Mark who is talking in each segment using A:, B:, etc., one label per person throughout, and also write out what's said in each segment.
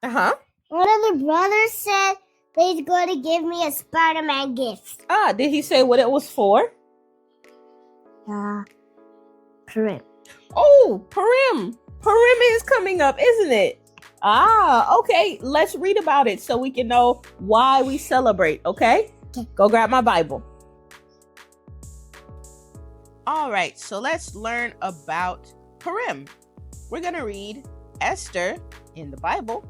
A: Uh-huh.
B: One of the brothers said he's going to give me a Spider-Man gift.
A: Did he say what it was for?
B: Purim.
A: Oh, Purim. Purim is coming up, isn't it? Okay. Let's read about it so we can know why we celebrate, okay? Go grab my Bible. All right, so let's learn about Purim. We're going to read Esther in the Bible,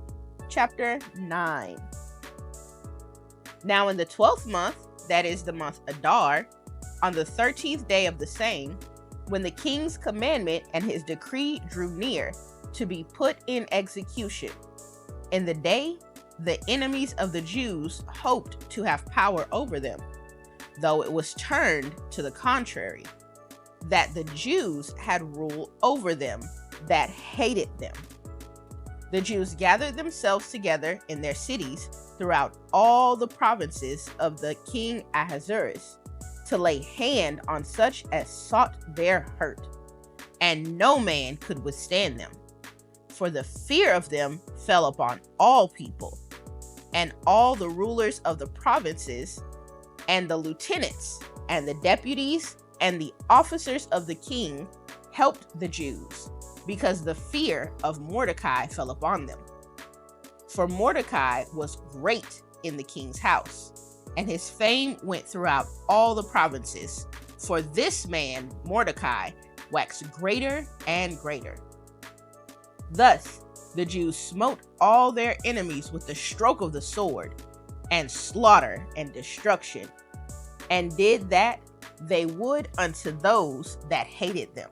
A: chapter 9. Now in the 12th month, that is the month Adar, on the 13th day of the same, when the king's commandment and his decree drew near to be put in execution, in the day the enemies of the Jews hoped to have power over them, though it was turned to the contrary, that the Jews had rule over them that hated them. The Jews gathered themselves together in their cities throughout all the provinces of the king Ahasuerus to lay hand on such as sought their hurt, and no man could withstand them. For the fear of them fell upon all people, and all the rulers of the provinces, and the lieutenants, and the deputies, and the officers of the king helped the Jews, because the fear of Mordecai fell upon them. For Mordecai was great in the king's house, and his fame went throughout all the provinces. For this man, Mordecai, waxed greater and greater. Thus the Jews smote all their enemies with the stroke of the sword, and slaughter and destruction, and did that they would unto those that hated them.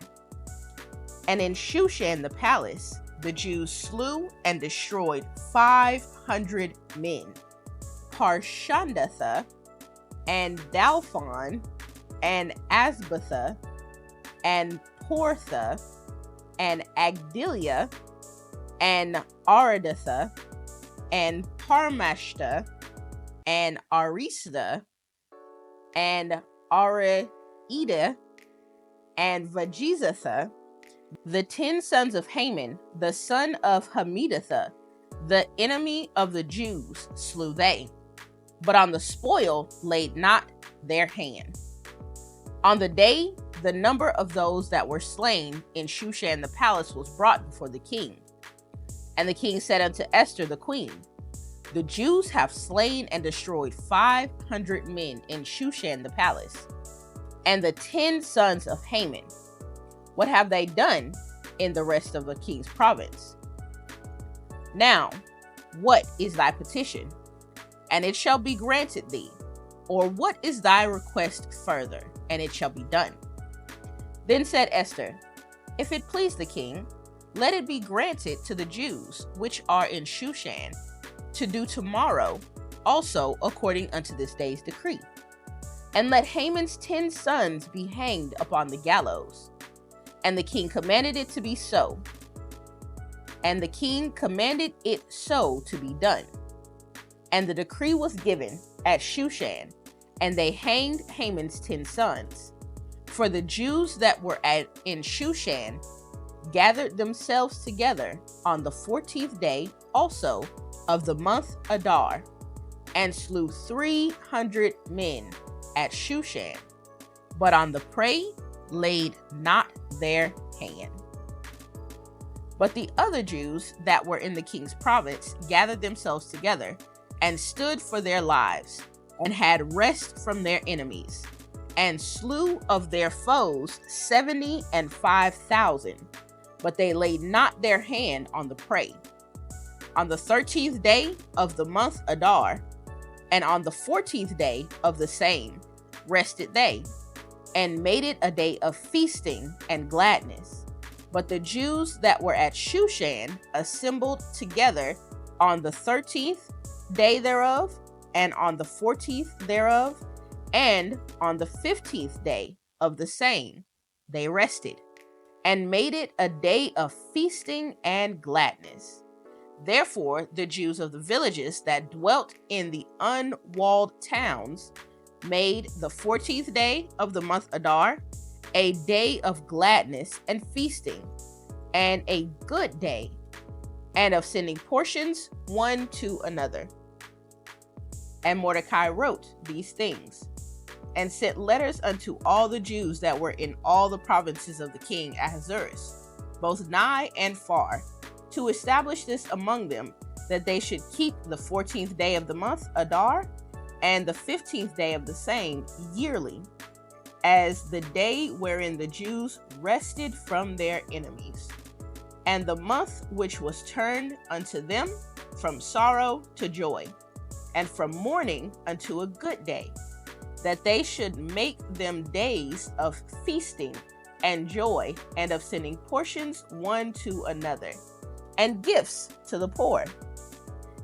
A: And in Shushan the palace, the Jews slew and destroyed 500 men, Parshandatha, and Dalphon, and Asbatha, and Portha, and Agdilia, and Aradatha, and Parmashta, and Arisda, and Araida, and Vajizatha, the 10 sons of Haman, the son of Hammedatha, the enemy of the Jews, slew they, but on the spoil laid not their hand. On the day the number of those that were slain in Shushan the palace was brought before the king. And the king said unto Esther the queen, The Jews have slain and destroyed 500 men in Shushan the palace, and the 10 sons of Haman. What have they done in the rest of the king's province? Now, what is thy petition? And it shall be granted thee. Or what is thy request further? And it shall be done. Then said Esther, If it please the king, let it be granted to the Jews which are in Shushan to do tomorrow also according unto this day's decree. And let Haman's 10 sons be hanged upon the gallows. And the king commanded it to be so. And the king commanded it so to be done. And the decree was given at Shushan, and they hanged Haman's 10 sons. For the Jews that were in Shushan gathered themselves together on the 14th day also of the month Adar, and slew 300 men at Shushan, but on the prey laid not their hand. But the other Jews that were in the king's province gathered themselves together, and stood for their lives, and had rest from their enemies, and slew of their foes 75,000, but they laid not their hand on the prey. On the 13th day of the month Adar, and on the 14th day of the same, rested they, and made it a day of feasting and gladness. But the Jews that were at Shushan assembled together on the 13th day thereof, and on the 14th thereof, and on the 15th day of the same, they rested, and made it a day of feasting and gladness. Therefore the Jews of the villages that dwelt in the unwalled towns made the 14th day of the month Adar a day of gladness and feasting, and a good day, and of sending portions one to another. And Mordecai wrote these things, and sent letters unto all the Jews that were in all the provinces of the king Ahasuerus, both nigh and far, to establish this among them, that they should keep the 14th day of the month Adar, and the 15th day of the same yearly, as the day wherein the Jews rested from their enemies, and the month which was turned unto them from sorrow to joy, and from mourning unto a good day, that they should make them days of feasting and joy, and of sending portions one to another, and gifts to the poor.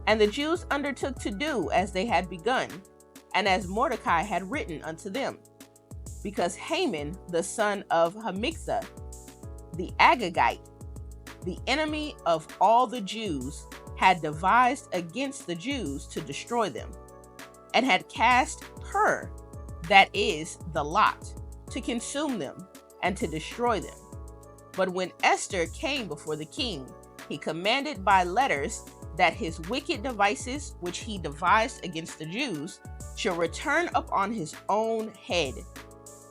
A: And the Jews undertook to do as they had begun, and as Mordecai had written unto them, because Haman, the son of Hammedatha, the Agagite, the enemy of all the Jews, had devised against the Jews to destroy them, and had cast pur, that is, the lot, to consume them and to destroy them. But when Esther came before the king, he commanded by letters that his wicked devices which he devised against the Jews should return upon his own head,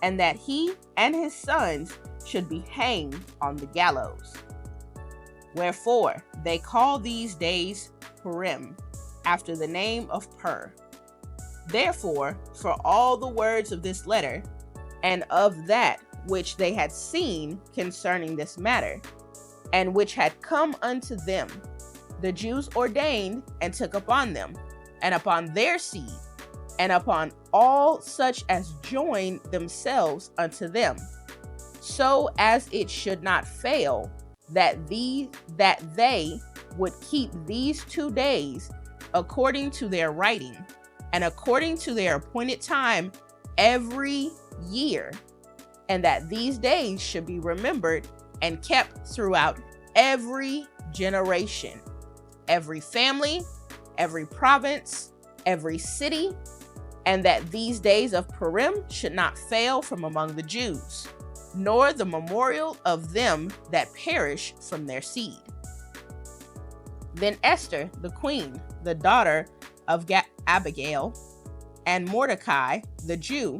A: and that he and his sons should be hanged on the gallows. Wherefore they call these days Purim, after the name of Pur. Therefore, for all the words of this letter, and of that which they had seen concerning this matter, and which had come unto them, the Jews ordained and took upon them, and upon their seed, and upon all such as joined themselves unto them, so as it should not fail, that they would keep these 2 days according to their writing, and according to their appointed time every year, and that these days should be remembered and kept throughout every generation, every family, every province, every city, and that these days of Purim should not fail from among the Jews, nor the memorial of them that perish from their seed. Then Esther, the queen, the daughter of Abigail, and Mordecai, the Jew,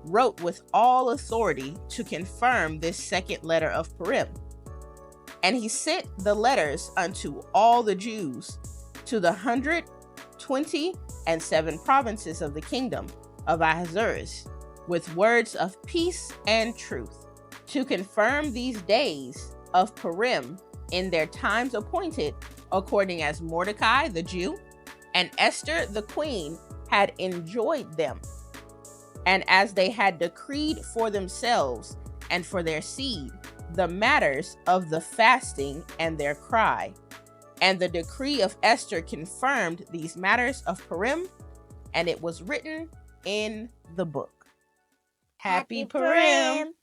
A: wrote with all authority to confirm this second letter of Purim. And he sent the letters unto all the Jews to the 127 provinces of the kingdom of Ahasuerus, with words of peace and truth, to confirm these days of Purim in their times appointed, according as Mordecai the Jew and Esther the queen had enjoyed them, and as they had decreed for themselves and for their seed the matters of the fasting and their cry. And the decree of Esther confirmed these matters of Purim, and it was written in the book. Happy Purim!